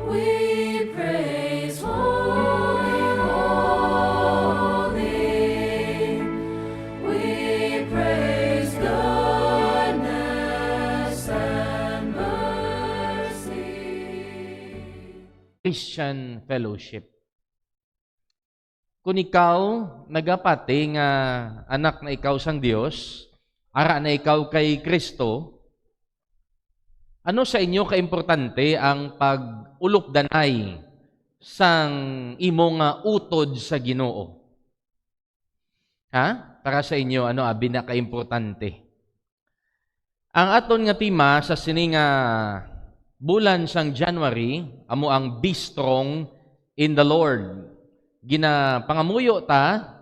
We praise holy, holy. We praise goodness and mercy. Christian fellowship. Kung ikaw nagapati nga anak na ikaw sang Dios, ara na ikaw kay Kristo, ano sa inyo kaimportante ang pag-ulokdanay sang imo nga utod sa Ginoo? Ha? Para sa inyo, ano abi na kaimportante? Ang aton nga tema sa sini nga bulan sang January, amo ang Be Strong in the Lord. Ginapangamuyo ta,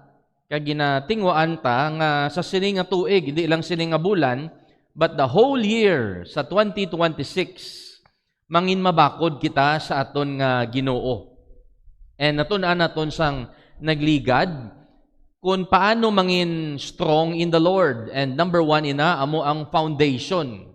kag ginatingwaan ta nga sa sini nga tuig, hindi lang sini nga bulan, but the whole year sa 2026, mangin mabakod kita sa aton nga Ginoo. And natun-an naton sang nagligad kung paano mangin strong in the Lord. And number one ina, amo ang foundation.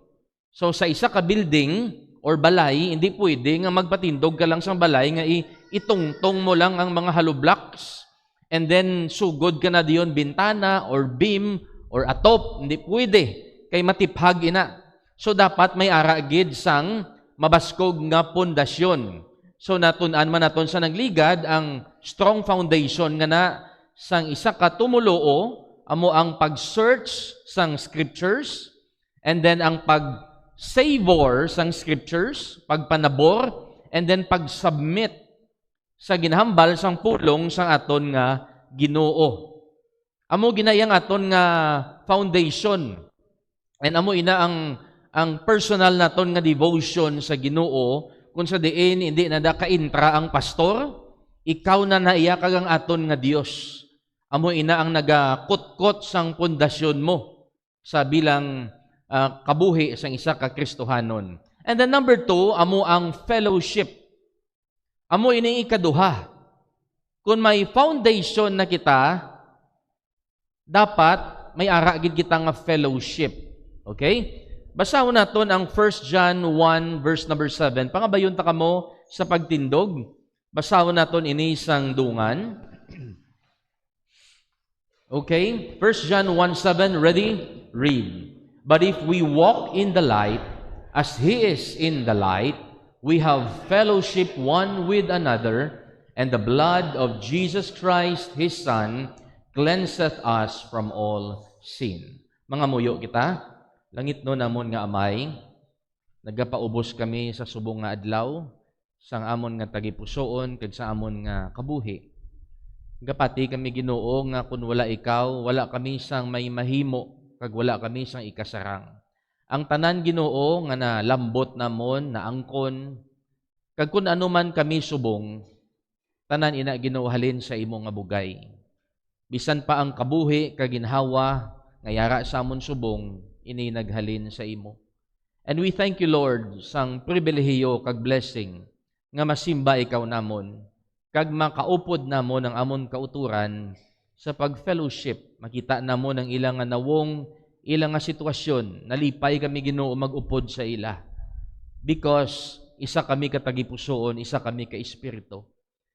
So sa isa ka building or balay, hindi pwede nga magpatindog ka lang sa balay nga itungtong mo lang ang mga hollow blocks and then sugod ka na diyon bintana or beam or atop. Hindi pwede. Kay matiphag ina. So dapat may aragid sang mabaskog nga pundasyon. So natun-an man naton sa nagligad ang strong foundation nga na sang isa ka tumuloo, amo ang pag-search sang scriptures and then ang pag-savor sang scriptures, pagpanabor, and then pag-submit sa ginhambal sang pulong sang aton nga Ginoo. Amo ginayang aton nga foundation. And amo ina ang personal naton nga devotion sa Ginoo kung sa diin hindi na da kaintra ang pastor, ikaw na naiya kag ang aton nga Dios. Amo ina ang nagakutkot sang pundasyon mo sa bilang kabuhi sang isa ka Kristohanon. And then number 2, amo ang fellowship. Amo ini ikaduha. Kung may foundation na kita, dapat may aragid kita nga fellowship. Okay? Basahon naton ang 1 John 1 verse number 7. Pangabayon ta kamo sa pagtindog. Basahon naton ini sang dungan. Okay? 1 John 1:7, ready? Read. But if we walk in the light, as He is in the light, we have fellowship one with another, and the blood of Jesus Christ, His Son, cleanseth us from all sin. Mga muyo kita, langit no namon nga amay, nagapaubos kami sa subong nga adlaw, sang amon nga tagipusoon, kag sa amon nga kabuhi. Gapati kami Ginoo nga kun wala ikaw, wala kami sang may mahimo, kag wala kami sang ikasarang. Ang tanan Ginoo nga na lambot namon, na angkon, kag kun ano man kami subong, tanan ina Ginoo halin sa imo nga bugay. Bisan pa ang kabuhi kag ginhawa nga yara sa amon subong, ini naghalin sa imo. And we thank you Lord sang pribilehiyo kag blessing nga masimba ikaw namon, kag makaupod namon ang amon kauturan sa pag-fellowship. Makita namon ang ilang nga nawong, ilang nga sitwasyon, nalipay kami Ginoo mag-upod sa ila. Because isa kami katagipusoon, isa kami ka-espiritu.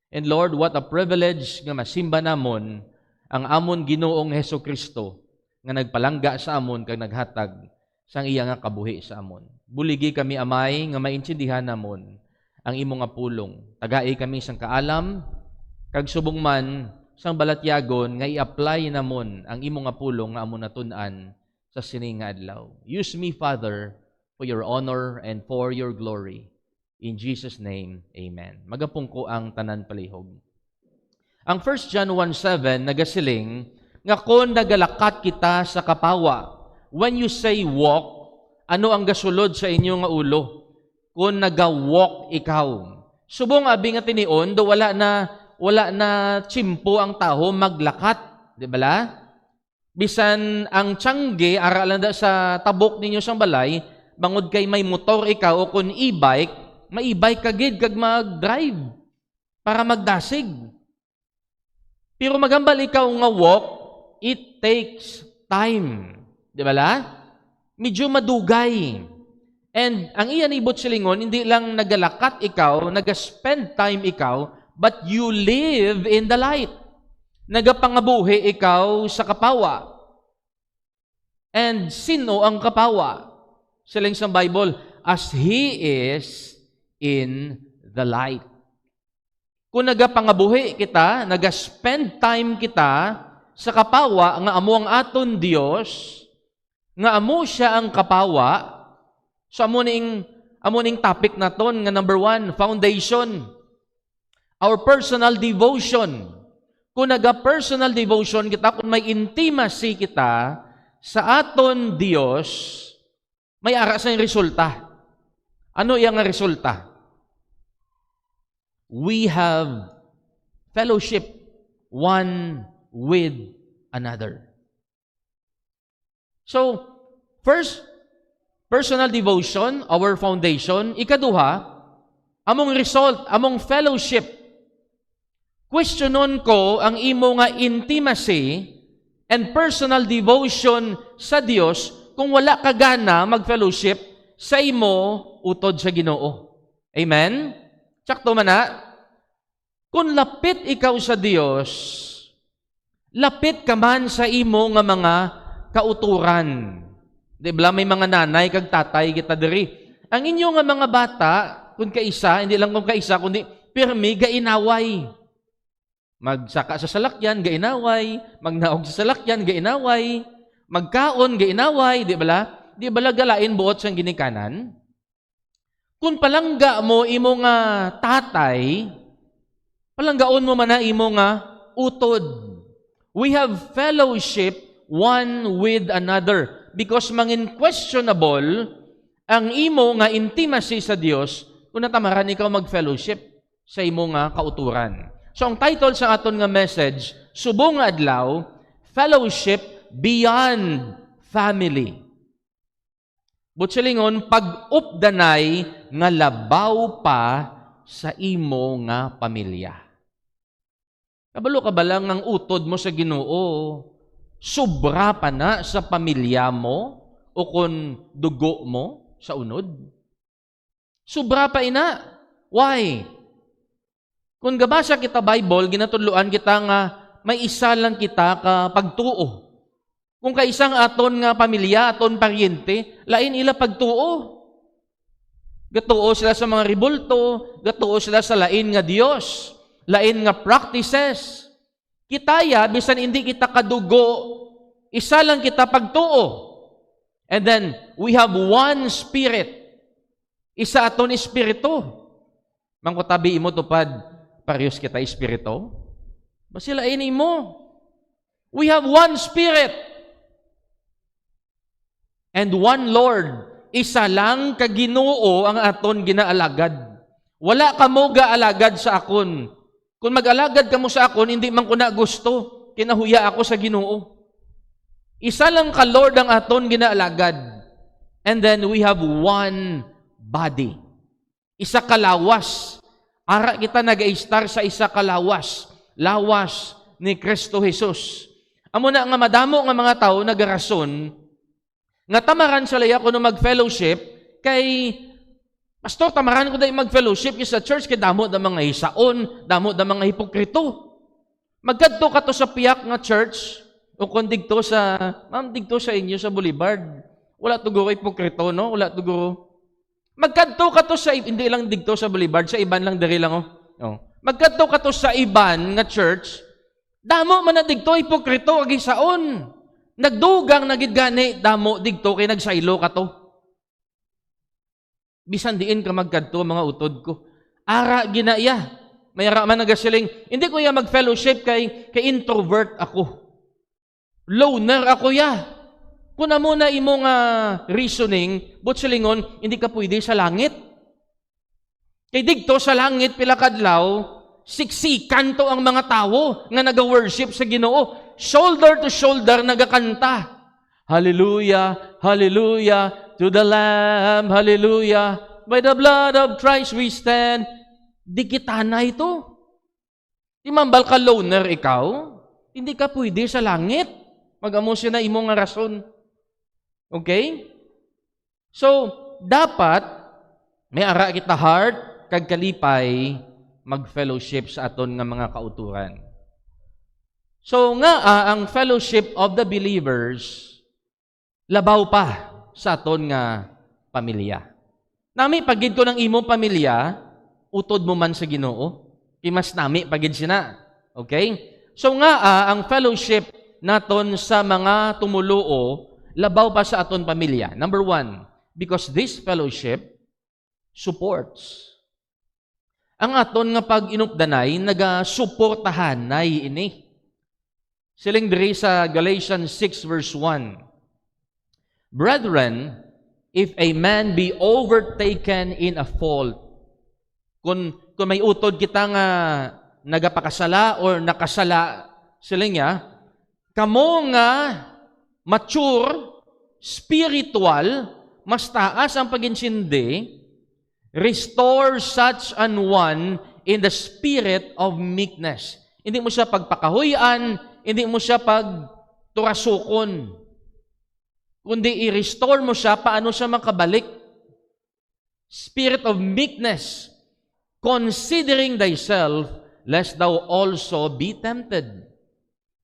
And Lord, what a privilege nga masimba namon ang amon Ginoong Hesukristo nga nagpalangga sa amon kag naghatag sang iya nga kabuhi sa amon. Buligi kami amay nga maintindihan namon ang imo nga pulong. Tagai kami sang kaalam kag subong man sang balatyagon nga i-apply namon ang imo nga pulong nga amon natun-an sa sini nga adlaw. Use me, Father, for your honor and for your glory. In Jesus' name, amen. Magapong ko ang tanan palihog. Ang 1 John 1:7 nagasiling nga kung nagalakat kita sa kapawa, when you say walk, ano ang gasulod sa inyo nga ulo? Kung naga-walk ikaw. Subong abi nga tinion, do wala na tsimpo ang taho maglakat, di ba? Bisan ang tiyangge, aralan da sa tabok ninyo sang balay, bangod kay may motor ikaw o kung e-bike, ma-e-bike kagid kag mag-drive para magdasig. Pero magambal ikaw nga walk, it takes time. Di ba la? Medyo madugay. And ang iyan ibot silingon, hindi lang nagalakat ikaw, nag-spend time ikaw, but you live in the light. Nagapangabuhi ikaw sa kapawa. And sino ang kapawa? Siling sa Bible, as He is in the light. Kung nagapangabuhi kita, nagaspend time kita sa kapawa, nga amo ang aton Dios, nga amo siya ang kapawa, so amo ning topic naton nga number 1, foundation. Our personal devotion. Kung naga-personal devotion kita, kung may intimacy kita sa aton Dios, may ara sa resulta. Ano yang resulta? We have fellowship one with another. So, first, personal devotion, our foundation. Ikaduha, among result, among fellowship. Questionon ko ang imo nga intimacy and personal devotion sa Dios kung wala ka gana mag-fellowship sa imo utod sa Ginoo. Amen? Sakto man na? Kung lapit ikaw sa Dios, lapit ka man sa imo nga mga kauturan. Di ba? May mga nanay kag tatay kita diri. Ang inyo nga mga bata, kung kaisa, hindi lang kung kaisa, kundi pirmi, gainaway. Magsaka sa salakyan, gainaway. Magnaog sa salakyan, gainaway. Magkaon, gainaway. Di ba? Di ba galain buot sa ginikanan? Kung palangga mo imo nga tatay, palanggaon mo man na imo nga utod. We have fellowship one with another because mangin questionable ang imo nga intimacy sa Dios kung natamaran ikaw mag-fellowship sa imo nga kauturan. So ang title sa aton nga message, subong nga adlaw, Fellowship Beyond Family. Butsilingon, pag-updanay nga labaw pa sa imo nga pamilya. Kabalo ka ba lang ang utod mo sa Ginoo? Sobra pa na sa pamilya mo o kung dugo mo sa unod? Sobra pa ina. Why? Kung gabasa kita Bible, ginatudloan kita nga may isa lang kita ka pagtuo. Kung kaisang aton nga pamilya, aton paryente, lain ila pagtuo. Gatuo sila sa mga ribulto, gatuo sila sa lain nga Dios, lain nga practices. Kitaya, bisan hindi kita kadugo, isa lang kita pagtuo. And then, we have one Spirit. Isa aton Espiritu. Mangkutabi mo tupad, parehas kita Espiritu. Basila ini mo. We have one Spirit. And one Lord. Isa lang ka Ginoo ang aton ginaalagad. Wala ka mo gaalagad sa akon. Kung mag-alagad ka mo sa akon, hindi man ko na gusto. Kinahuya ako sa Ginoo. Isa lang ka Lord ang aton ginaalagad. And then we have one body. Isa ka lawas. Ara kita nag-i-star sa isa ka lawas. Lawas ni Kristo Jesus. Amo na nga madamo nga mga tao nagarason nga tamaran sa laya ko no mag-fellowship kay pastor tamaran ko dahil mag-fellowship sa church kay damo da mga hisaon, damo da mga hipokrito. Magkadto ka to sa piyak nga church o kung digto sa digto sa inyo sa Boulevard. Wala tuguro hipokrito no, wala tuguro. Magkadto ka to sa hindi lang digto sa Boulevard, sa iban lang diri lang oh. Magkadto ka to sa iban nga church, damo man na digto hipokrito agi saon. Nagdugang nagidgani damo digto kay nagsaylo ka to. Bisan diin ka magkadto mga utod ko. Ara ginaya. May ara man nagasiling, hindi ko ya mag-fellowship kay introvert ako. Loner ako ya. Kuna mo na imo nga reasoning, but silingon, hindi ka pwede sa langit. Kay digto sa langit pila kadlaw, siksikan to ang mga tawo nga naga-worship sa Ginoo. Shoulder to shoulder nagakanta. Hallelujah, hallelujah to the Lamb, hallelujah. By the blood of Christ we stand. Di kita na ito. Imambal ka loner ikaw, hindi ka pwede sa langit. Mag-amo siya na imo nga rason. Okay? So, dapat may ara kita heart kag kalipay mag-fellowship sa aton nga mga kauturan. So nga ang fellowship of the believers labaw pa sa aton nga pamilya. Nami pagid ko ng imong pamilya, utod mo man sa Ginoo, imas nami pagid sina. Okay? So nga ang fellowship naton sa mga tumuluo labaw pa sa aton pamilya. Number 1, because this fellowship supports. Ang aton nga pag-inupdanay naga-suportahan nay ini. Siling diri sa Galatians 6 verse 1. Brethren, if a man be overtaken in a fault, kung may utod kita nga nagapakasala or nakasala sila niya, kamo nga mature, spiritual, mas taas ang paginsindi, restore such an one in the spirit of meekness. Hindi mo siya pagpakahuyan, hindi mo siya pagturasukon, kundi i-restore mo siya, paano siya makabalik? Spirit of meekness, considering thyself, lest thou also be tempted.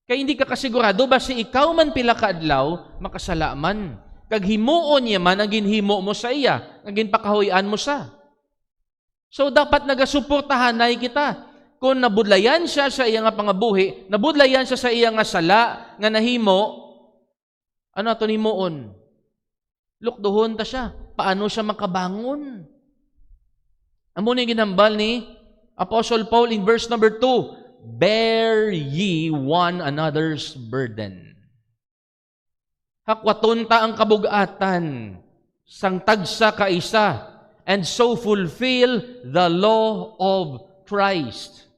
Kaya hindi ka kasigurado, basi ikaw man pila kaadlaw, makasala man. Kag himuon niya man, ang ginhimo mo sa iya, ang ginpakahuyan mo sa. So, dapat nagasuportahan na kita. Kung nabudlayan siya sa iya nga pangabuhi, nabudlayan siya sa iya nga sala, nga nahimo, ano ito himuon? Lukduhon ta siya. Paano siya makabangon? Amo ni ginambal ni Apostle Paul in verse number 2, bear ye one another's burden. Hakwaton ta ang kabugatan, sang tagsa kaisa, and so fulfill the law of Christ.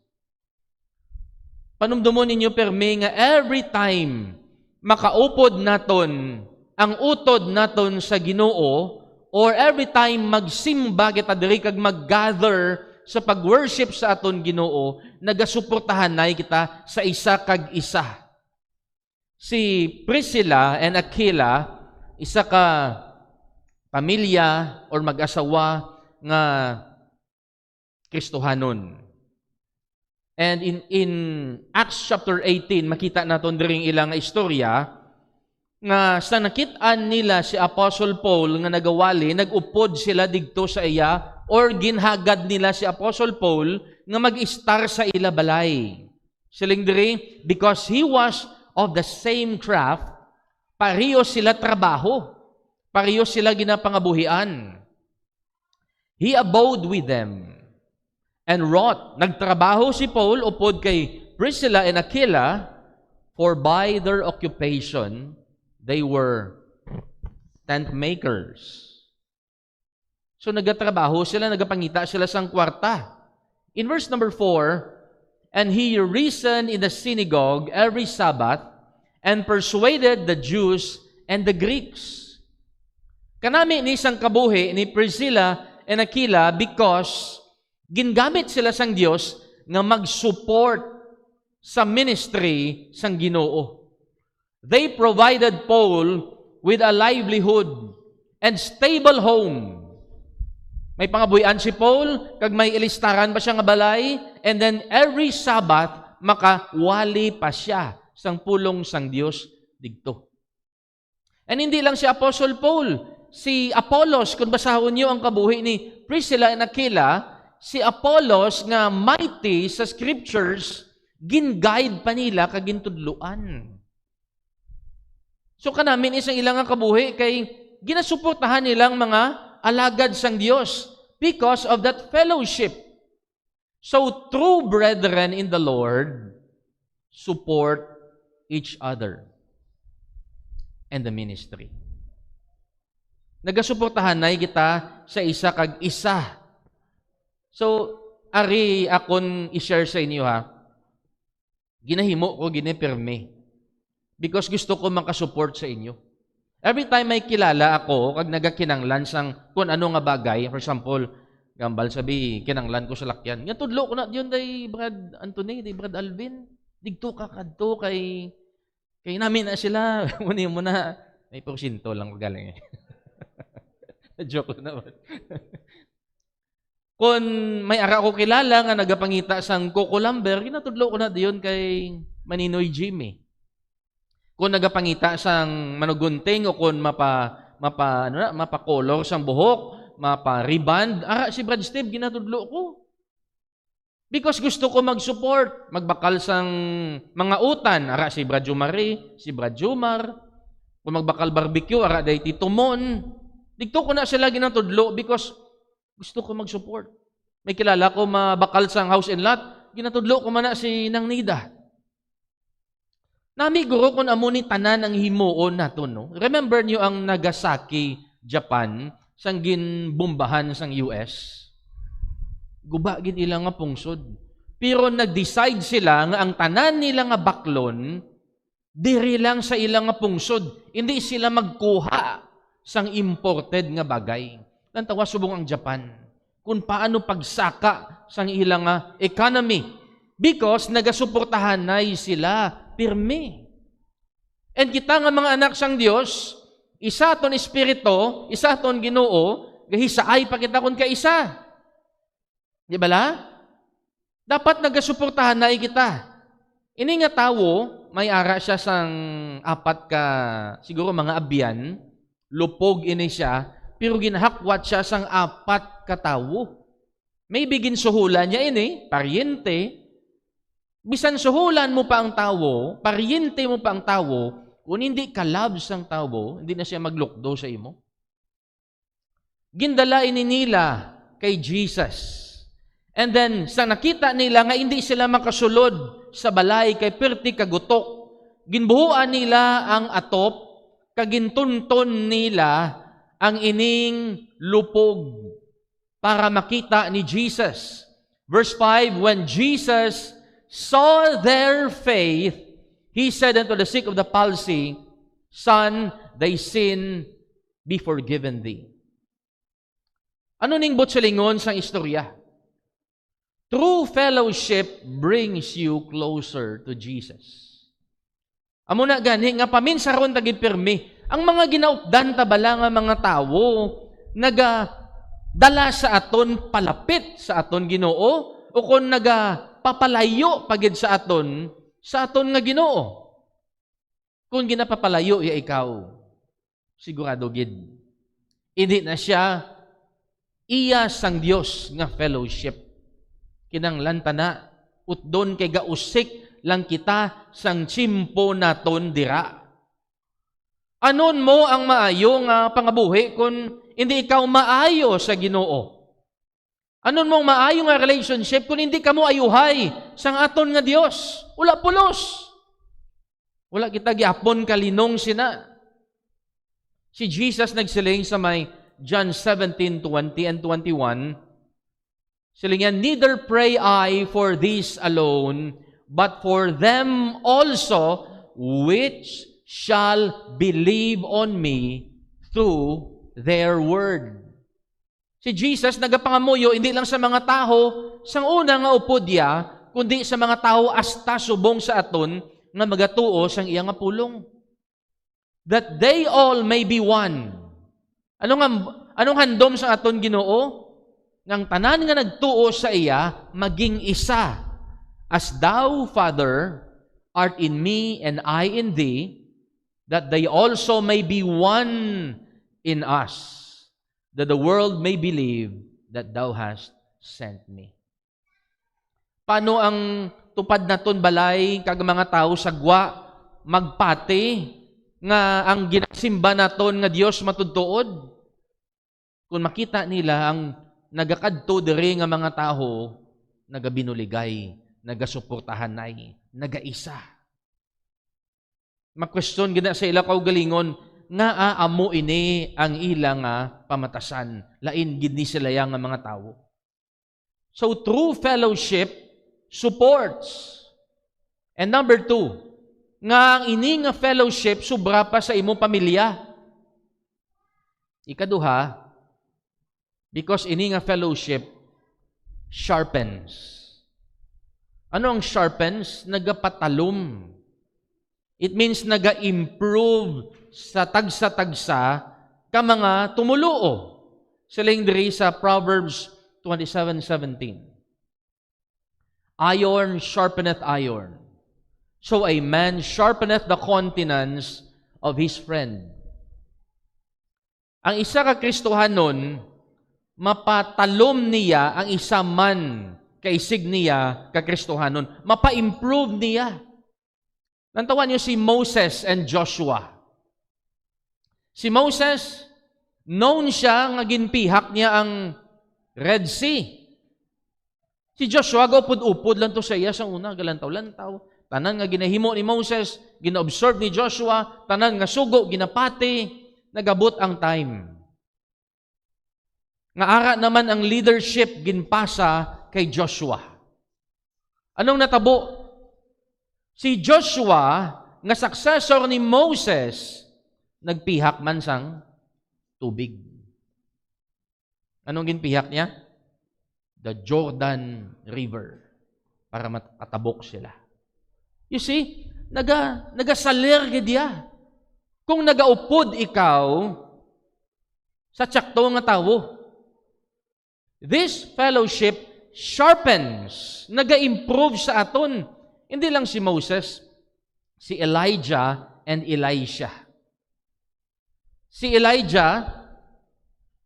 Panumdumon ninyo permi nga every time makaupod naton ang utod naton sa Ginoo, or every time magsimba kita diri kag maggather sa pag-worship sa aton Ginoo, nagasuportahan na kita sa isa kag isa. Si Priscilla and Aquila, isa ka pamilya or mag-asawa nga Kristohanon. And in Acts chapter 18, makita naton diring ilang istorya nga sa nakitaan nila si Apostle Paul nga nagawali, nagupod sila digto sa iya or ginhagad nila si Apostle Paul nga mag-star sa ila balay. Siling diri, because he was of the same craft, pareho sila trabaho, pareho sila ginapangabuhian. He abode with them and wrought. Nagtrabaho si Paul upod kay Priscilla and Aquila, for by their occupation, they were tent makers. So nagatrabaho sila, nagapangita sila sang kwarta. In verse number 4, and he reasoned in the synagogue every Sabbath and persuaded the Jews and the Greeks. Kanami ni sang kabuhi ni Priscilla and Aquila because gingamit sila sang Dios nga mag-support sa ministry sang Ginoo. They provided Paul with a livelihood and stable home. May pangabuhian si Paul, kag may ilistaran pa siya nga balay, and then every Sabbath, makawali pa siya sang pulong sang Dios digto. And hindi lang si Apostle Paul, si Apollos, kung basahon niyo ang kabuhi ni Priscilla and Aquila, si Apollos nga mighty sa scriptures, gin-guide pa nila kag gintudluan. So kanamin isang ilang nga kabuhi kay ginasuportahan nilang mga alagad sang Dios because of that fellowship. So true brethren in the Lord support each other and the ministry. Nagasuportahan na kita sa isa kag isa. So, ari akon i-share sa inyo ha. Ginahimo ko, ginipirme. Because gusto ko makasupport sa inyo. Every time may kilala ako, kag nagakinanglan sang kung ano nga bagay, for example, gambal sabi, kinanglan ko sa lakyan. Nga tudlo ko na yun day Brad Anthony, day Brad Alvin. Digto ka kadto kay namin na sila. Muni mo na, may porsyento lang galing eh. Joke lang naman. Kung may ara ko kilala nga nagapangita sang Coco Lumber, ginatudlo ko na diyon kay Maninoy Jimmy. Kung nagapangita sang manugunting o kung mapa-color sang buhok, mapa-reband, ara si Brad Steve ginatudlo ko. Because gusto ko mag-support, magbakal sang mga utan, ara si Brad Jumari, si Brad Jumar, kung magbakal barbecue, ara day Tito Mon. Dito ko na sila ginatudlo because gusto ko mag-support. May kilala ko mabakal sang house and lot, ginatudlo ko man na si Nang Nida. Namiguro kung amo ni tanan ang himuon nato, no? Remember niyo ang Nagasaki, Japan, sang ginbombahan sang US? Guba gid ila nga pungsod. Pero nag-decide sila nga ang tanan nila nga baklon diri lang sa ilang nga pungsod. Hindi sila magkuha sang imported nga bagay. Nantawa subong ang Japan kung paano pagsaka sang ilang nga economy because nagasuportahan na sila pirmi. And kita nga mga anak sang Dios, isa ton espiritu, isa ton Ginoo, gahisaay pa kita kun kaisa. Di ba la? Dapat nagasuportahan na kita. Ini nga tawo, may ara siya sang apat ka, siguro mga abyan, lupog ini siya, pero ginahakwat siya sang apat ka tawo. May bigin suhulan niya ini, paryente. Bisan suhulan mo pa ang tawo, paryente mo pa ang tawo, kung hindi ka love sang tawo, hindi na siya maglukdo sa imo. Gindala ini nila kay Jesus. And then, sa nakita nila nga hindi sila makasulod sa balay kay perti kagutok, ginbuhuan nila ang atop, kagintunton nila ang ining lupog para makita ni Jesus. Verse 5, when Jesus saw their faith, He said unto the sick of the palsy, Son, thy sin be forgiven thee. Ano ning butsalingon sa istorya? True fellowship brings you closer to Jesus. Amo na gani nga paminsaron tagi pirmi. Ang mga ginaupdan tabala nga mga tawo nagadala sa aton palapit sa aton Ginoo o kung nagapapalayo pagid sa aton nga Ginoo. Kung ginapapalayo ya ikaw, sigurado gid. Hindi na siya iya sang Dios nga fellowship. Kinanglan na, utdon kay gausik lang kita sang tsimpo naton dira. Anon mo ang maayo nga pangabuhi kung hindi ikaw maayo sa Ginoo? Anon mo ang maayo nga relationship kung hindi ka mo ayuhay sang aton nga Dios? Wala pulos. Wala kita giapon kalinong sina. Si Jesus nagsiling sa may John 17:20 and 21, silingan, neither pray I for this alone, but for them also which shall believe on me through their word. Si Jesus nagapangamuyo hindi lang sa mga tao sang una nga upodya, kundi sa mga tao hasta subong sa aton nga magatuo sang iya nga pulong. That they all may be one. Anong handom sa aton Ginoo? Ngang tanan nga nagtuo sa iya, maging isa. As thou, Father, art in me and I in thee, that they also may be one in us, that the world may believe that thou hast sent me. Paano ang tupad naton balay kag mga tao sagwa magpati nga ang ginasimba naton nga Dios matudtuod? Kung makita nila ang nagakadto diri nga mga tawo, nagabinuligay, nagasuportahan nay, nagaisa. Makwestiyon gina sa ila kaugalingon, nga amo ini ang ilang pamatasan, lain gid ni sila yang mga tawo. So true fellowship supports. And number 2, nga ang ini nga fellowship sobra pa sa imong pamilya. Ikaduha, because ini nga fellowship sharpens. Ano ang sharpens? Nagapatalom. It means naga-improve sa tagsa-tagsa ka mga tumuluo. siling diri sa Proverbs 27:17. Iron sharpeneth iron, so a man sharpeneth the countenance of his friend. Ang isa ka Kristohanon, mapatalom niya ang isa man kaisig niya ka Kristohanon. Mapa-improve niya. Nantawan niyo si Moses and Joshua. Si Moses, known siya nga ginpihak niya ang Red Sea. Si Joshua, upod-upod lang to sa iya sa una, galantaw-lantaw. Tanan nga ginahimo ni Moses, gina-observe ni Joshua, tanan nga sugo, ginapati, nagabot ang time. Nga ara naman ang leadership ginpasa kay Joshua. Anong natabo? Si Joshua, nga successor ni Moses, nagpihak man sang tubig. Anong ginpihak niya? The Jordan River. Para makatabok sila. You see, nagasalir gidya. Kung nagaupod ikaw sa tsakto nga tawo, this fellowship sharpens, naga-improve sa aton. Hindi lang si Moses, si Elijah and Elisha. Si Elijah,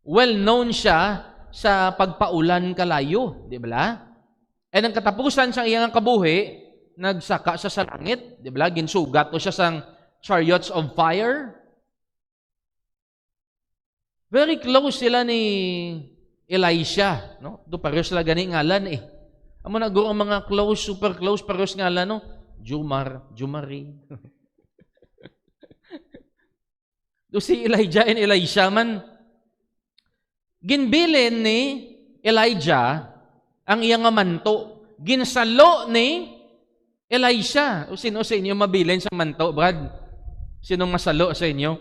well-known siya sa pagpaulan kalayo, di ba? And ang katapusan sa iyang kabuhi, nagsaka siya sa langit, di ba? Ginsugat o siya sang chariots of fire. Very close sila ni Elisha, no? Do pareho sila gani ngalan eh. Amo na guro ang mga close, super close pareho ngalan, no? Jumari. Do si Elijah and Elisha man, ginbilin ni Elijah ang iyang manto. Ginsalo ni Elisha. O sino sa inyo mabilin sa manto, Brad? Sinong masalo sa inyo?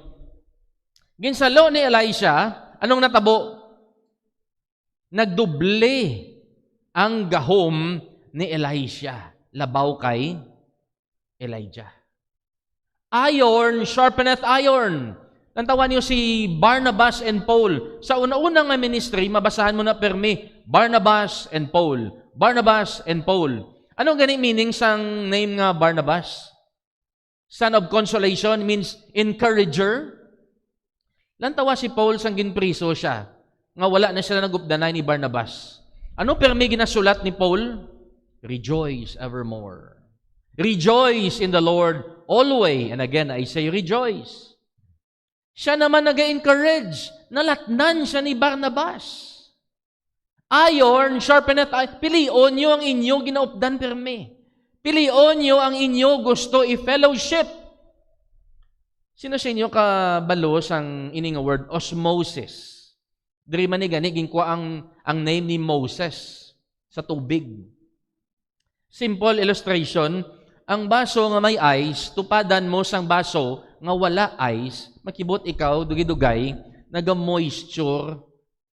Ginsalo ni Elisha, anong natabo? Nagdoble ang gahom ni Elisha. Labaw kay Elijah. Iron sharpeneth iron. Nantawan niyo si Barnabas and Paul. Sa una-unang ministry, mabasahan mo na permi, Barnabas and Paul. Barnabas and Paul. Anong gani meaning sang name nga Barnabas? Son of consolation means encourager. Lantawa si Paul sang ginpriso siya. Nga wala na sila nagupdanay ni Barnabas. Ano permi ginasulat ni Paul? Rejoice evermore. Rejoice in the Lord always. And again, I say rejoice. Siya naman nag-encourage. Nalatnan siya ni Barnabas. Iron, sharpeneth iron. Pilion nyo ang inyo ginaupdan perme. Pilion nyo ang inyo gusto i-fellowship. Sino sa inyo kabalo sang ining word? Osmosis. Diri man ni gani, ginkwa ang name ni Moses sa tubig. Simple illustration, ang baso nga may ice, tupadan mo sang baso nga wala ice, makibot ikaw, dugay-dugay, naga-moisture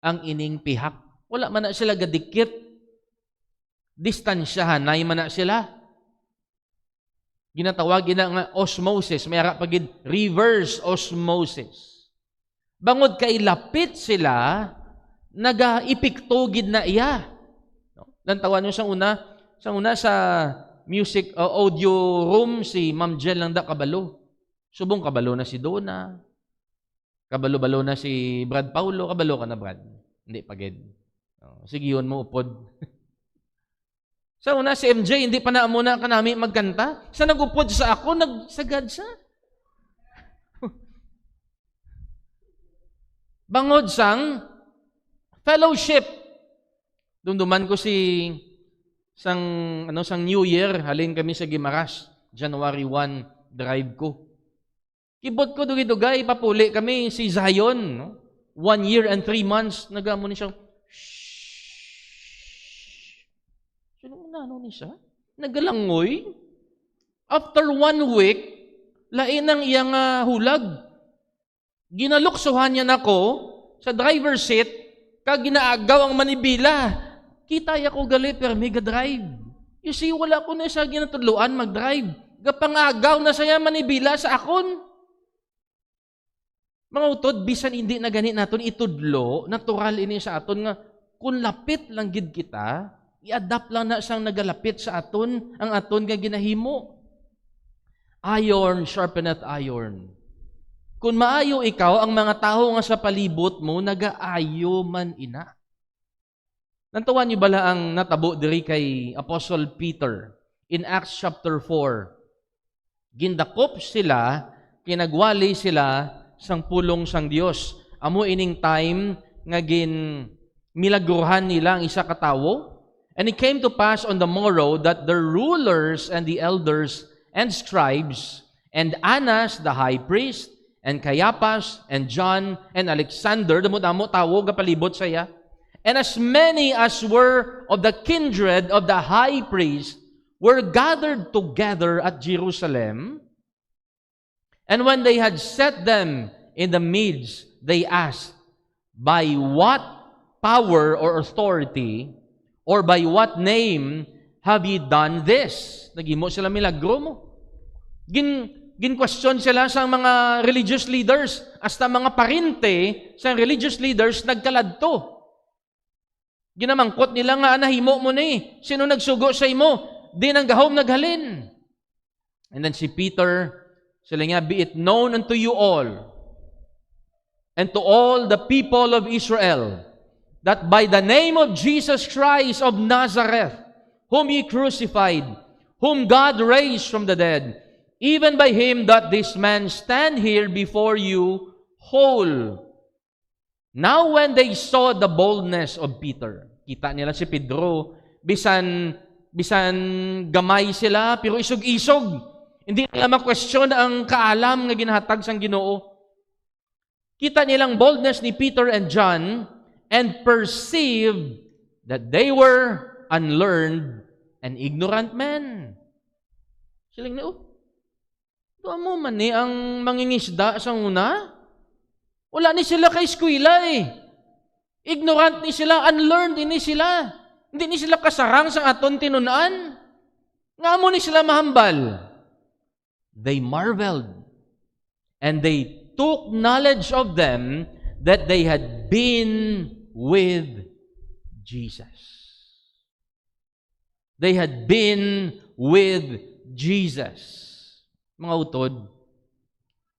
ang ining pihak. Wala man na sila gadikit. Distansyahan, nay man na sila. Ginatawag ina nga osmosis, may ara pagid reverse osmosis. Bangod kay lapit sila, naga-ipikto gid na iya. Lantawan nyo sa una sa music audio room si Ma'am Jel lang da kabalo. Subong kabalo na si Donna. Kabalo-balo na si Brad Paulo. Kabalo ka na, Brad. Hindi, pagid. Sige, yun mo, upod. Sa una, si MJ, hindi pa na muna ka namin magkanta. Sa nagupod sa ako, nagsagad siya. Bangod sang fellowship. Dumduman ko sang New Year, halin kami sa Gimaras, January 1, drive ko. Kibot ko dugay-dugay, papuli kami si Zion, no? 1 year and 3 months, nagamo ni siya. Sino na ni siya? Nagalangoy. After 1 week, lain ang iyang hulag. Ginaluksuhan niya nako sa driver's seat, kag ginaagaw ang manibila. Kita ko gali per mega drive. You see, wala ko na siya ginatudluan mag-drive. Gapangagaw na siya manibila sa akon. Mga utod, bisan hindi na gani naton itudlo, natural ini sa aton nga, kung lapit lang gid kita, i-adapt lang na siyang nagalapit sa aton, ang aton nga ginahimo. Iron sharpeneth iron. Kung maayo ikaw, ang mga tao nga sa palibot mo, nagaayo man ina. Nantawan niyo bala ang natabo diri kay Apostle Peter in Acts chapter 4. Gindakop sila, kinagwali sila sang pulong sang Dios. Amo ining time nga milagruhan nila ang isa ka tawo. And it came to pass on the morrow that the rulers and the elders and scribes and Annas the high priest and Caiaphas and John and Alexander, damo tawo nga palibot saya, and as many as were of the kindred of the high priest were gathered together at Jerusalem. And when they had set them in the midst, they asked, by what power or authority or by what name have ye done this? Nagimo sila milagro mo. Gin-question sila sa mga religious leaders, hasta mga parinte sa religious leaders nagkaladto. Ginamangkot nila nga, nahimo mo ni. Sino nagsugo sa imo? Di nang gahom naghalin. And then si Peter, sila nga, be it known unto you all, and to all the people of Israel, that by the name of Jesus Christ of Nazareth, whom ye crucified, whom God raised from the dead, even by him that this man stand here before you whole. Now when they saw the boldness of Peter, kita nila si Pedro, bisan gamay sila, pero isog-isog. Hindi nila ma-question ang kaalam nga ginhatag sang Ginoo. Kita nilang boldness ni Peter and John and perceived that they were unlearned and ignorant men. Siling na, tuwa mo man ni ang mangingisda sa una. Wala ni sila kay eskwela eh. Ignorant ni sila, unlearned ni sila. Hindi ni sila kasarang sa aton tinunaan. Nga mo ni sila mahambal. They marveled, and they took knowledge of them that they had been with Jesus. They had been with Jesus. Mga utod,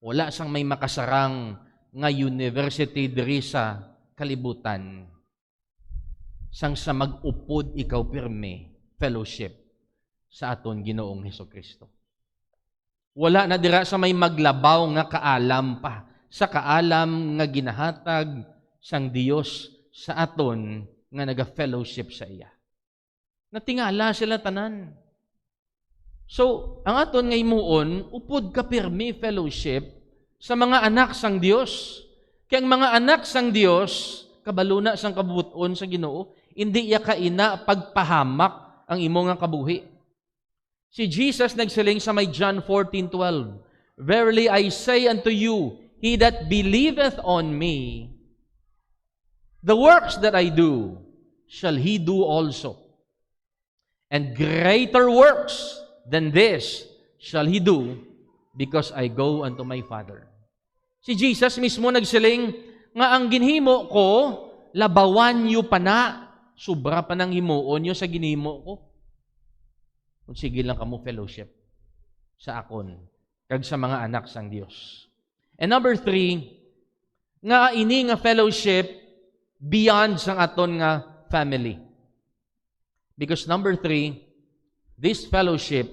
wala sang may makasarang nga university diri sa kalibutan sang sa mag-upod ikaw pirme fellowship sa aton Ginoong Hesukristo. Wala na dira sa may maglabaw nga kaalam pa sa kaalam nga ginahatag sang Dios sa aton nga naga-fellowship sa iya. Natingala sila tanan. So, ang aton nga imuon, upod ka pirmi fellowship sa mga anak sang Dios. Kaya ang mga anak sang Dios, kabalo na sang kabuton sa Ginoo, hindi iya kaina pagpahamak ang imo nga kabuhi. Si Jesus nagsiling sa may John 14:12, verily I say unto you, he that believeth on me, the works that I do, shall he do also. And greater works than this shall he do, because I go unto my Father. Si Jesus mismo nagsiling, nga ang ginhimo ko, labawan niyo pa na, sobra pa ng himuon niyo sa ginhimo ko. Kung sige lang kamo fellowship sa akon, kag sa mga anak sang Dios. And number 3, nga ini nga fellowship beyond sang aton nga family. Because number 3, this fellowship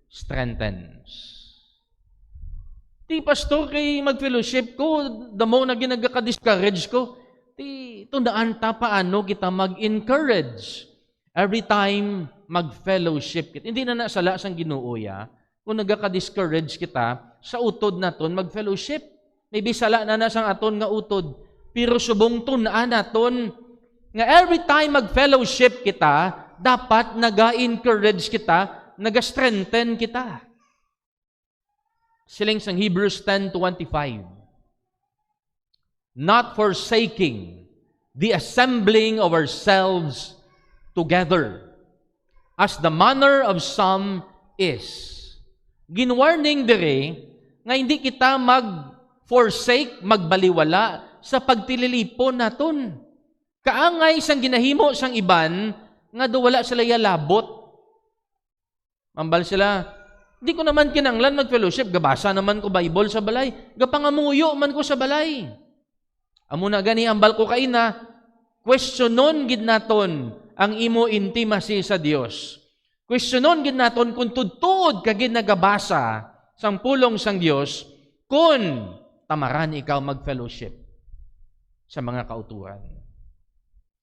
strengthens. Ti pastor kay mag-fellowship ko, damo na ginagaka-discourage ko. Ti tundaan ta paano kita mag-encourage every time mag-fellowship kita. Hindi na nasala sang Ginoo ya kung nagaka-discourage kita sa utod naton mag-fellowship. Maybe sala na sang aton nga utod, pero subong tunaan naton nga every time mag-fellowship kita, dapat naga-encourage kita, naga-strengthen kita. Siling sang Hebrews 10:25. Not forsaking the assembling of ourselves together, as the manner of some is. Ginwarning dire nga hindi kita forsake, magbaliwala sa pagtililipon naton. Kaangay sang ginahimo sang iban, nga do wala sila yalabot. Mambal sila, di ko naman kinanglan mag-fellowship, gabasa naman ko Bible sa balay, gapangamuyo man ko sa balay. Amo na gani ambal ko kay na, questionon gid naton ang imo intimacy sa Dios. Questionon gid naton kung tudtuod ka gid nagabasa sang pulong sang Dios, kung tamaran ikaw mag-fellowship sa mga kauturan.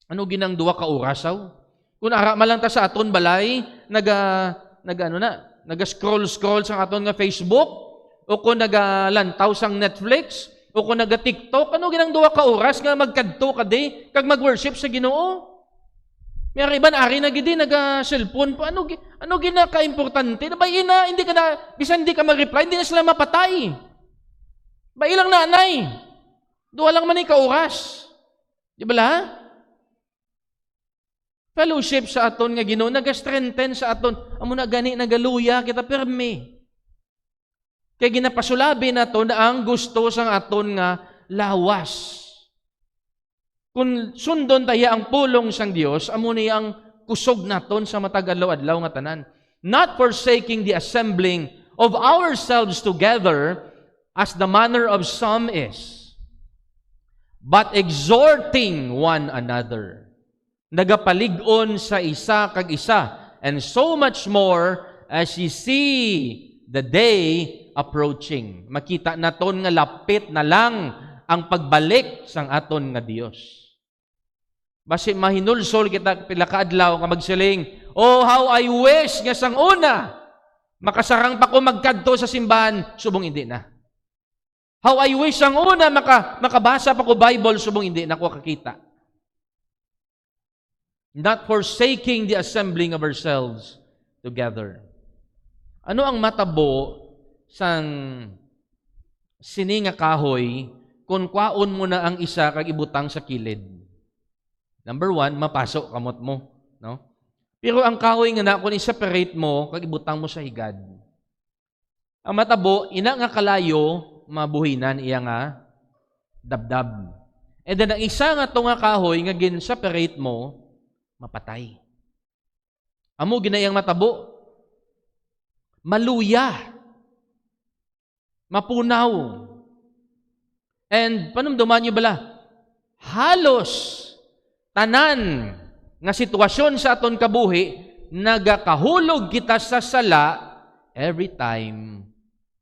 Ano ginang duwa ka orasaw? Kung ara man lang ta sa aton balay, naga-scroll sang aton nga Facebook, o kung nagalantaw sang Netflix, o kung naga-TikTok, ano ginang duwa ka oras nga magkadto ka di, kag mag-worship sa Ginoo? May iban ari na gidi naga-cellphone pa, ano gina ka-importante? Na ba ina, hindi ka na, bisan hindi ka mag-reply, hindi na sila mapatay. Ba ilang nanay? Duwa lang man ka oras. Di ba la? Fellowship sa aton nga Ginoo, naga-strengthen sa aton. Amo na gani nagaluya kita permi. Kay ginapasulabi nato na ang gusto sang aton nga lawas. Kung sundon tayo ang pulong sang Dios, amo ni ang kusog naton sa matag adlaw-adlaw nga tanan. Not forsaking the assembling of ourselves together as the manner of some is, but exhorting one another. Nagapalig-on sa isa kag isa, and so much more as ye see the day approaching. Makita naton nga lapit na lang ang pagbalik sang aton nga Dios. Basi mahinulsol kita pila ka adlaw nga magsiling, oh how I wish nga sang una makasarang pa ko magkadto sa simbahan, subong hindi na. How I wish sang una makabasa pa ko Bible, subong hindi na ko kakita. Not forsaking the assembling of ourselves together. Ano ang matabo sang sini nga kahoy kung kwaon mo na ang isa kag ibutang sa kilid? Number 1, mapasok kamot mo, no? Pero ang kahoy nga na kung i-separate mo kag ibutang mo sa higad. Ang matabo ina nga kalayo mabuhinan iya nga dabdab. And then ang isa nga to nga kahoy nga gin-separate mo mapatay. Amo ginayang matabo. Maluya. Mapunaw. And panumduman niyo bala, halos tanan nga sitwasyon sa aton kabuhi, nagakahulog kita sa sala every time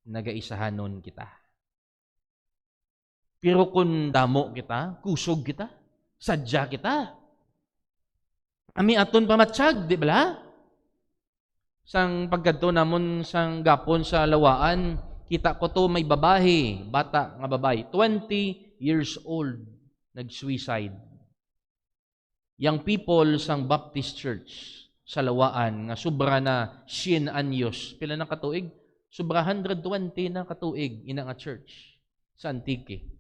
nagaisahanon kita. Pero kung damo kita, kusog kita, sadya kita, ami aton pamatsyag, di ba? Sang pagkadto namon sang gapon sa lawaan, kita ko to may babae, bata nga babae, 20 years old, nag-suicide. Yang people sang Baptist Church sa lawaan, nga sobra na 100 anyos, pila na katuig? Sobra 120 na katuig, ina nga church sa Antique.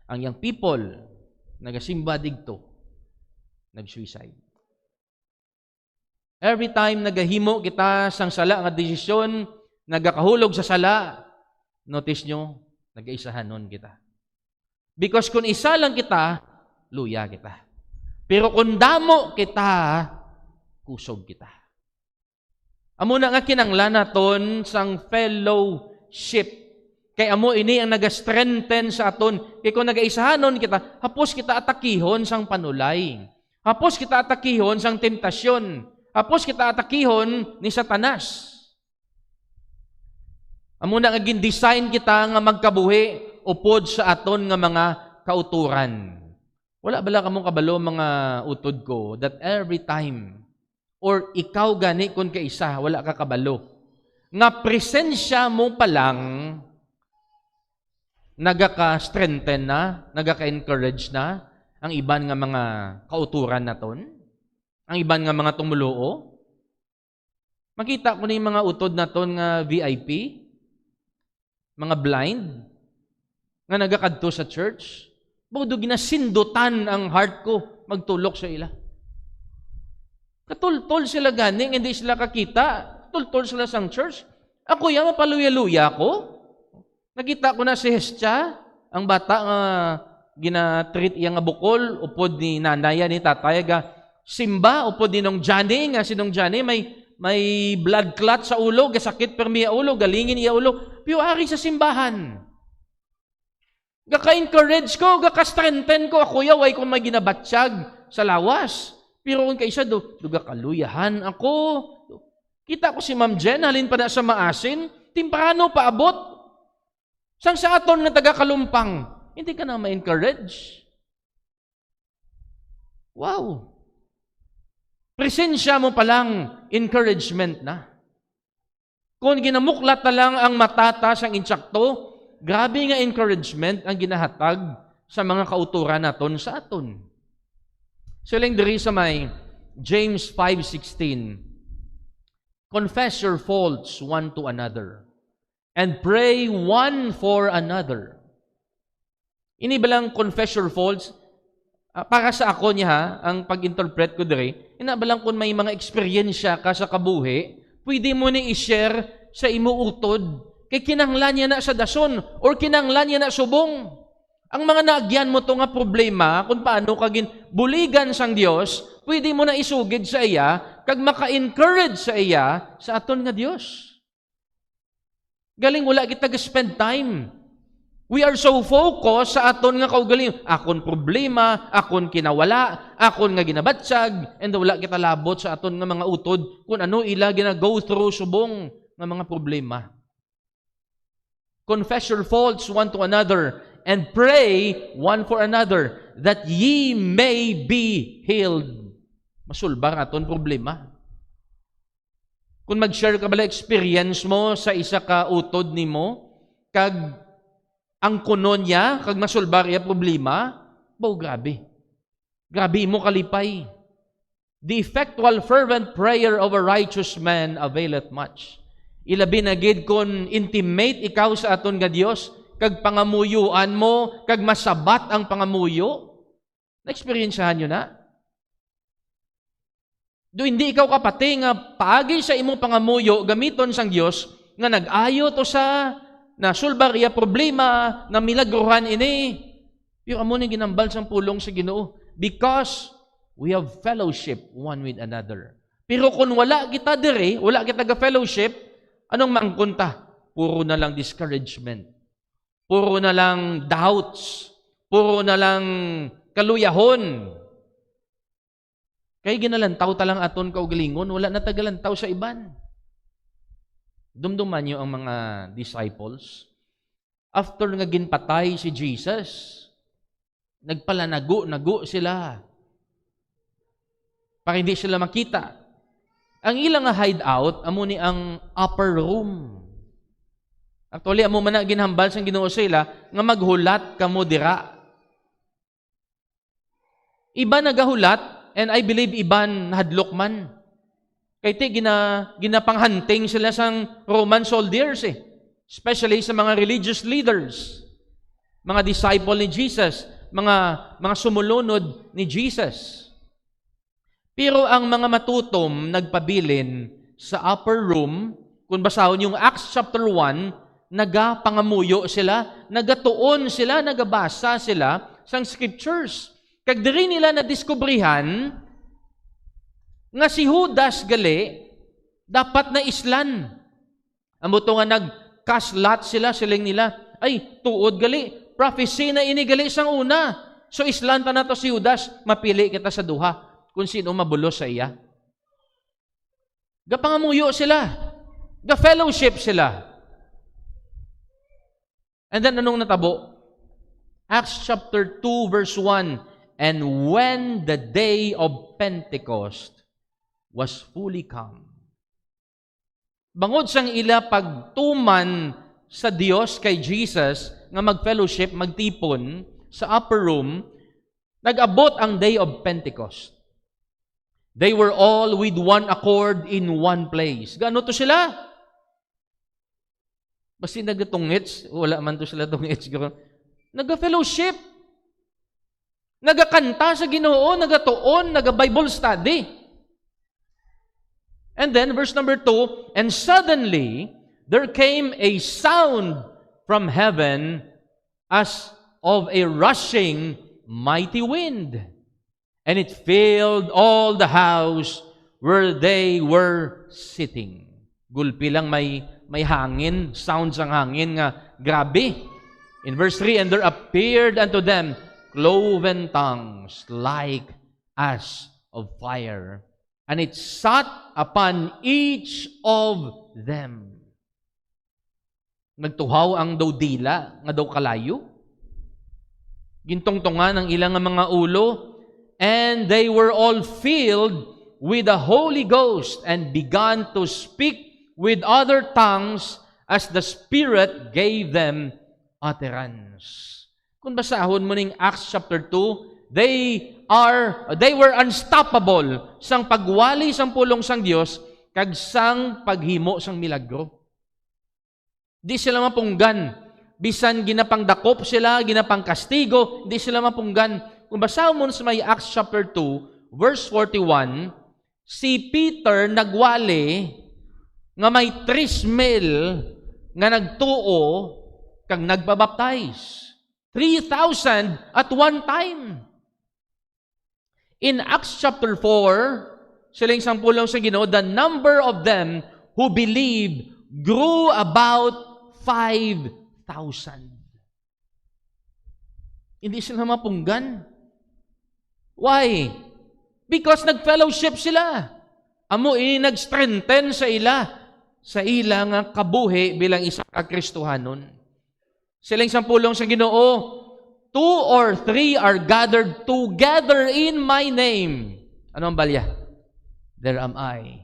Ang young people, nagasimba digto, nag-suicide. Every time nagahimo kita sang sala nga desisyon, nagakahulog sa sala, notice nyo, nag-aisahanon kita. Because kung isa lang kita, luya kita. Pero kung damo kita, kusog kita. Amo na nga kinanglan naton sang fellowship. Kay amo ini ang naga-strengthen sa aton. Kay kung nag-aisahanon kita, hapos kita atakihon sang panulay. Hapos kita atakihon sang temptasyon. Hapos kita atakihon ni Satanas. Amo na nga gin-design kita nga magkabuhi upod sa aton nga mga kauturan. Wala bala kamong kabalo mga utod ko that every time or ikaw gani kung kaisa, wala ka kabalo. Nga presensya mo pa lang nagaka-strengthen na, nagaka-encourage na ang iban nga mga kauturan naton, ang iban nga mga tumuluo. Makita ko na yung mga utod naton nga VIP, mga blind, nga nagakadto sa church, budo ginasindutan ang heart ko, magtulok sa ila. Katultol sila ganing, hindi sila kakita, tultol sila sang church. Ako yan, mapaluya-luya ko. Nakita ko na si Hestia, ang bata nga gina-treat iya nga bukol, upod ni nanaya ni tatay, simba, upod ni nung Johnny, nga sinong Johnny, may blood clot sa ulo, gasakit permi iya ulo, galingin iya ulo, piyo ari sa simbahan. Gaka-encourage ko, gaka-strengthen ko, ako yaway kung may ginabatsyag sa lawas. Pero kung kaisa duga kaluyahan ako. Kita ko si Ma'am Jen, halin pa na sa maasin, timprano paabot. Sang sa aton nga taga-kalumpang, hindi ka na ma-encourage. Wow! Presensya mo palang encouragement na. Kung ginamuklat na lang ang matata sang insakto, grabe nga encouragement ang ginahatag sa mga kauturan naton sa aton. So lang diri sa may James 5:16, confess your faults one to another and pray one for another. Ini balang confess your faults? Para sa ako niya ha, ang pag-interpret ko diri, inabalang kung may mga eksperyensya ka sa kabuhi, pwede mo ni i-share sa imo utod, kay kinahanglan niya na sa dason, or kinahanglan niya na subong. Ang mga naagyan mo to nga problema, kung paano kagin buligan sang Dios, pwede mo na isugid sa iya, kag maka-encourage sa iya, sa aton nga Dios. Galing wala kita spend time. We are so focused sa aton nga kaugaling. Akon problema, akon kinawala, akon nga ginabatsyag, and wala kita labot sa aton nga mga utod kung ano ila gina-go through subong nga mga problema. Confess your faults one to another and pray one for another that ye may be healed. Masulbar aton problema. Kung mag-share ka bala experience mo sa isa ka utod nimo, kag ang kuno niya, kag masulbar iya problema, grabe. Grabe mo kalipay. The effectual fervent prayer of a righteous man availeth much. Ilabi na gid kon intimate ikaw sa aton nga Dios, kag pangamuyuan mo, kag masabat ang pangamuyo. Na-experiencehan nyo na? Do hindi ikaw kapati nga paagi sa imong pangamuyo gamiton sang Dios nga nag-ayo to sa nasulbar iya problema na milagrohan ini. Pero amo ni ginambal sang pulong sa Ginoo because we have fellowship one with another. Pero kung wala kita dire, wala kita ga fellowship, anong maangkunta? Puro na lang discouragement. Puro na lang doubts. Puro na lang kaluyahon. Kay ginalantaw talang aton kaugalingon, wala na tagalantaw sa iban. Dumduman niyo ang mga disciples. After nga ginpatay si Jesus, nagpalanago sila. Para hindi sila makita. Ang ilang nga hideout, amo ni ang upper room. Actually, amo man na ginhambal sang Ginoo sila nga maghulat kamo dira. Iba nagahulat, and I believe iban hadlok man. Kaya ginapanghanting sila sang Roman soldiers Especially sa mga religious leaders, mga disciple ni Jesus, mga sumulunod ni Jesus. Pero ang mga matutom nagpabilin sa upper room, kung basahon yung Acts chapter 1, nagapangamuyo sila, nagatuon sila, nagabasa sila sang scriptures. Kag diri nila nadiskubrihan nga si Judas gali dapat na islan. Amo to nga nagkaslat siling nila, ay tuod gali, prophecy na ini gali sang una. So islan ta nato si Judas, mapili kita sa duha kung sino mabulos sa iya. Gapangamuyo sila, ga-fellowship sila. And then anong natabo? Acts chapter 2 verse 1, and when the day of Pentecost was fully come. Bangod sang ila pagtuman sa Dios kay Jesus nga mag-fellowship, magtipon sa upper room, nag-abot ang day of Pentecost. They were all with one accord in one place. Gaano to sila? Basta nagatungits, wala man to sila tungits. Naga-fellowship. Nagakanta sa Ginoo, nagatuon, naga-Bible study. And then, verse number 2, and suddenly, there came a sound from heaven as of a rushing mighty wind, and it filled all the house where they were sitting. Gulpi lang may hangin, sounds ang hangin nga grabe. In verse 3, and there appeared unto them cloven tongues like as of fire, and it sat upon each of them. Nagtuhaw ang daw dila, nga daw kalayo. Gintongtongan ang ilang mga ulo, and they were all filled with the Holy Ghost and began to speak with other tongues as the Spirit gave them utterance. Kung basahon mo ning Acts chapter 2, they were unstoppable sang pagwali sang pulong sang Dios kag sang paghimo sang milagro. Di sila mapunggan. Bisan ginapangdakop sila, ginapang kastigo, di sila mapunggan. Kung basahon mo sa may Acts chapter 2, verse 41, si Peter nagwali nga may 3,000 nga nagtuo kag nagbabaptize. 3,000 at one time. In Acts chapter 4, silang sampulong sa Ginoo, the number of them who believed grew about 5,000. Hindi sila mapunggan. Why? Because nag-fellowship sila. Amo nag-strengthen sa ila nga kabuhi bilang isa ka Kristohanon. Silang sampulong sa Ginoo, 2 or 3 are gathered together in my name. Ano ang balya? There am I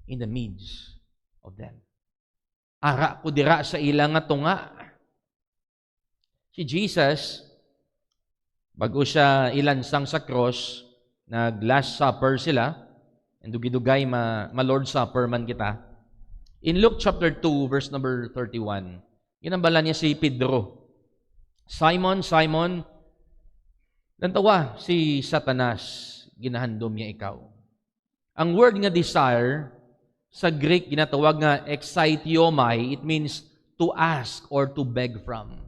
in the midst of them. Ara ko dira sa ila nga tunga. Si Jesus, bago siya ilansang sa cross, nag-last supper sila, and dugidugay ma-Lord Supper man kita. In Luke chapter 2, verse number 31, ginambala niya si Pedro. Simon, Simon, nantawa si Satanas, ginahandom niya ikaw. Ang word nga desire, sa Greek, ginatawag nga excitiomai. It means to ask or to beg from.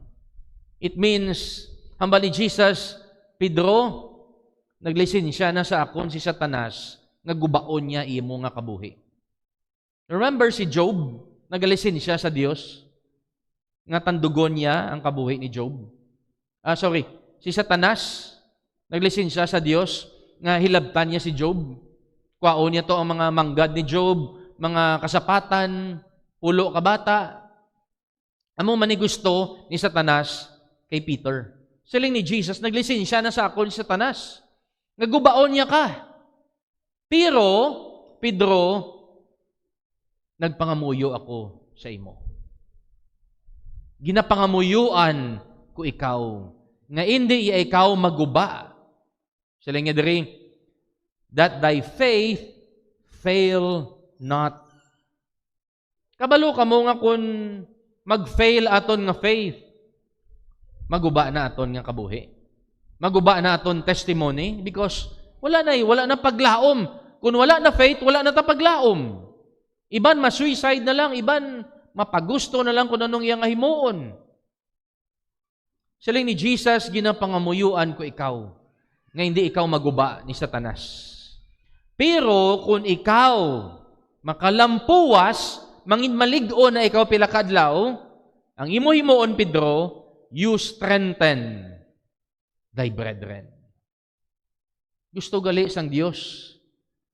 It means, hambal ni Jesus, Pedro, naglisensya na sa akon si Satanas, nga gubaon niya imo nga kabuhi. Remember si Job, naglisensya sa Dios, nga tandugon niya ang kabuhi ni Job. Si Satanas, naglisensya sa Dios, nga hilabtan niya si Job. Kwaon niya to ang mga manggad ni Job, mga kasapatan, pulo ka bata. Amo man ni gusto ni Satanas kay Peter. Siling ni Jesus, naglisensya na sa akon si Satanas. Nagubaon niya ka. Pero, Pedro, nagpangamuyo ako sa imo. Ginapangamuyuan ko ikaw. Nga hindi ikaw maguba. Siling niya diri, that thy faith fail not. Kabalo ka mo nga kung mag-fail aton nga faith, maguba na aton nga kabuhi. Maguba na aton testimony because wala na paglaom. Kung wala na faith, wala na ta paglaom. Iban ma-suicide na lang, iban mapagusto na lang kung anong iyang himuon. Siling ni Jesus, ginapangamuyuan ko ikaw, nga hindi ikaw maguba ni Satanas. Pero kung ikaw makalampuwas, mangin malig-o na ikaw pilakadlaw, ang imo-himuon, Pedro, you strengthen thy brethren. Gusto gali sang Dios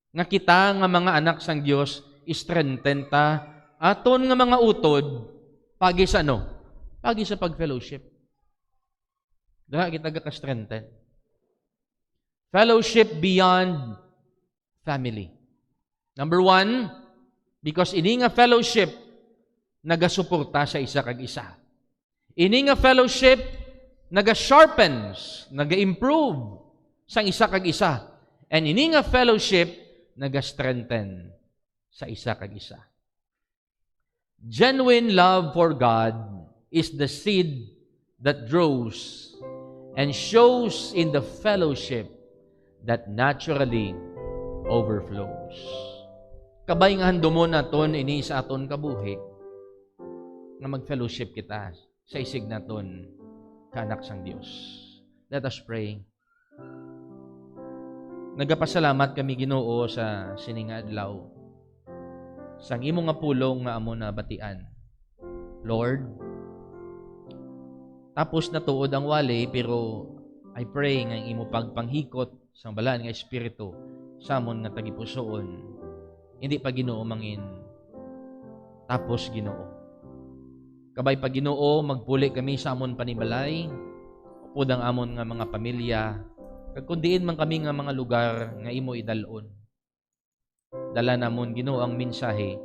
nga kita nga mga anak sang Dios strengthen ta aton nga mga utod pagi sa ano? Pagi sa pag-fellowship. Dara kita ka-strengthen. Fellowship beyond family. Number 1, because ini nga fellowship nagasuporta sa isa kag isa. Ini nga fellowship naga-sharpens, naga-improve sang isa kag isa. And ini nga fellowship naga-strengthen sa isa kag isa. Genuine love for God is the seed that grows and shows in the fellowship that naturally overflows. Kabay nga handomon naton ini sa aton kabuhi nga mag-fellowship kita sa isig naton kaanak sang Dios. Let us pray. Nagapasalamat kami Ginoo sa sininga adlaw. Sang imo nga pulong nga amo na batian. Lord, tapos na tuod ang wali, pero I pray nga imo pagpanghikot sang balaan nga espiritu sa amon nga tagipusoon. Hindi pa Ginoo mangin tapos Ginoo. Kabay pa Ginoo, magpuli kami sa amon panimalay, upod ang amon nga mga pamilya, kag kundiin man kami nga mga lugar nga imo idalon. Dala namon Ginoo ang mensahe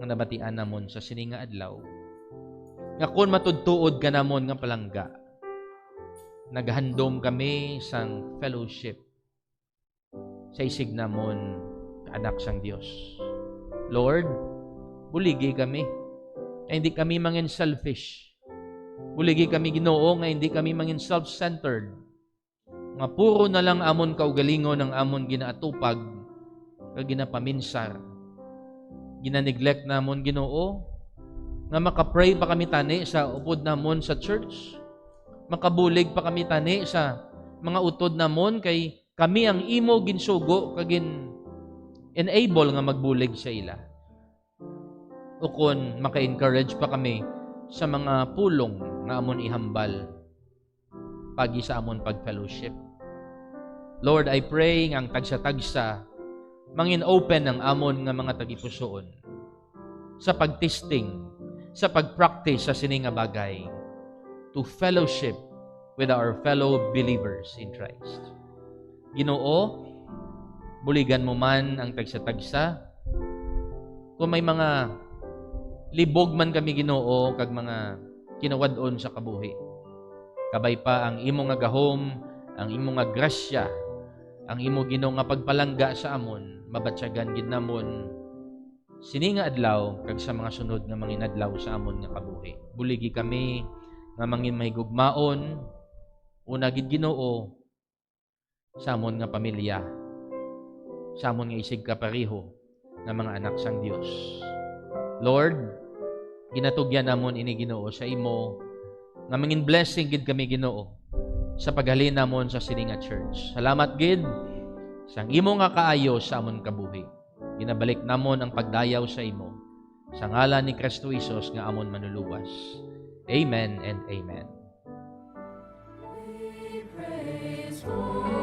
nga nabatian namon sa sininga adlaw. Nga kun matudtuod ka namon nga palangga, naghandom kami sang fellowship sa isig namon kaanak sang Dios. Lord, buligi kami. Hindi kami mangin selfish. Buligi kami Ginoo nga hindi kami mangin self-centered. Nga puro na lang amon kaugalingon ang amon ginaatupag kag ginapaminsar. Ginaneglect namon Ginoo nga makapray pa kami tani sa upod namon sa church. Makabulig pa kami tani sa mga utod namon kay kami ang imo ginsugo kag enable nga magbulig sa ila. O kung maka-encourage pa kami sa mga pulong nga amon ihambal pagi sa amon pag-fellowship. Lord, I pray nga ang tagsa-tagsa mangin open ang amon nga mga tagipusoon sa pagtesting, sa pag-practice sa sini nga bagay to fellowship with our fellow believers in Christ. Ginoo, buligan mo man ang tagsa-tagsa. Kung may mga libog man kami Ginoo kag mga kinawad-on sa kabuhi. Kabay pa ang imo nga gahom, ang imo nga grasya, ang imo Ginoo nga pagpalangga sa amon, mabatyagan gid namon sini nga adlaw kag sa mga sunod nga manginadlaw sa amon nga kabuhi. Buligi kami nga mangin mahigugmaon, una gid Ginoo sa amon nga pamilya, sa amon nga isig kapareho nga mga anak sang Dios. Lord, ginatugyan namon ini Ginoo sa imo nga mangin blessing gid kami Ginoo sa paghalin namon sa sininga church. Salamat gid sang imo nga kaayo sa amon kabuhi. Ginabalik namon ang pagdayaw sa imo sa ngalan ni Kristo Jesus nga amon manuluwas. Amen and amen. We praise for